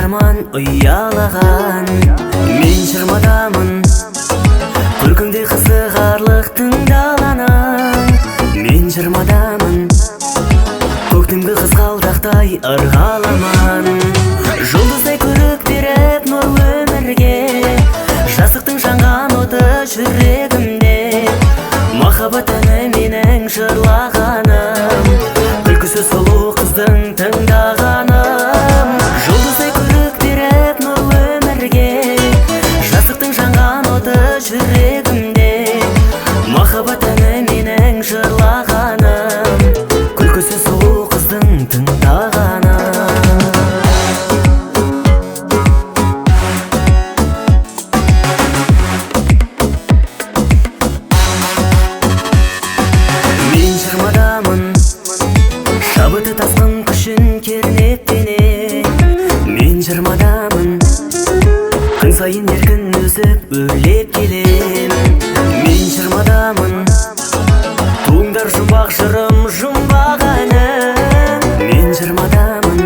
арман ұялаған. Мен жырмадамын күлкіңде қызығарлық тыңдаланам. Мен жырмадамын көктемгі қызғалдақтай ырғаламан. Жұлдыздай көрік беріп нұр өмірге, жастықтың жанған оты жүрегімде. Махаббат әні менің жырлағаным, күлкісі сұлу қыздың тыңдағаным. Жұлдыздай көрік беріп нұр өмірге, жастықтың жанған оты жүрегімде. Махаббат әні менің жырлағаным, күлкісі сұлу қыздың тыңдағаным. Мен жырмадамын шабыты тасқын күшін кернептене. Мен жырмадамын күн сайын еркін өсіп өрлеп келем. Мен жырмадамын туыңдар жұмбақ жырым жұмбақ әнім. Мен жырмадамын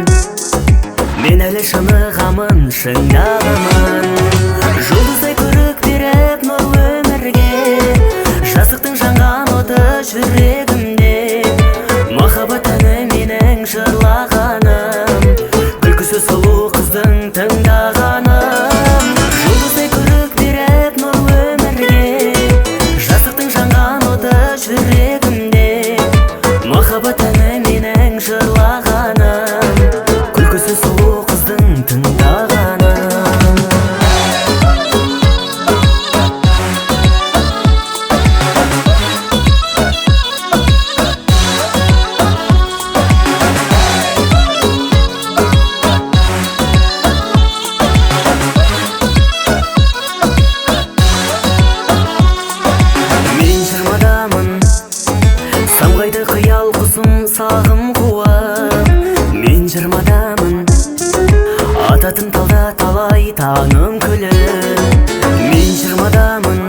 мен әлі шынығамын шыңдалымын. Жұлдыздай көрік беріп нұр өмірге, жастықтың жанған оты жүрегімде. Махаббат әні менің жырлағаным, күлкісі сұлу қыздың тыңдағаным. Жұлдыздай көрік беріп нұр өмірге, жастықтың жанған оты жүрегімде. Махаббат әні менің жырлағаным, күлкісі сұлу қыздың тыңдағаным. Мен жырмадамын самғайды қиял құсым сағым қуып. Мен жырмадамын ататын талда талай таңым күліп. Мен жырмадамын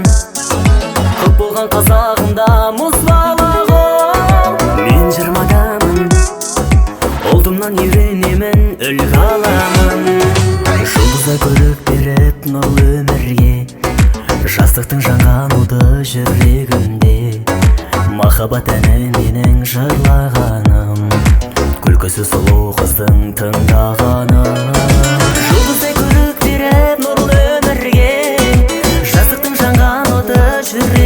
көп болған қазағымда мұз балағым. Мен жырмадамын олдымнан үйренемін үлгі аламын. Жұлдыздай көрік беріп нұр өмірге, жастықтың жанған оты жүрегімде. Махаббат әні менің жырлағаным, күлкісі сұлу қыздың тыңдағаным. Жұлдыздай көрік беріп нұр өмірге, жастықтың жанған оты жүрегімде.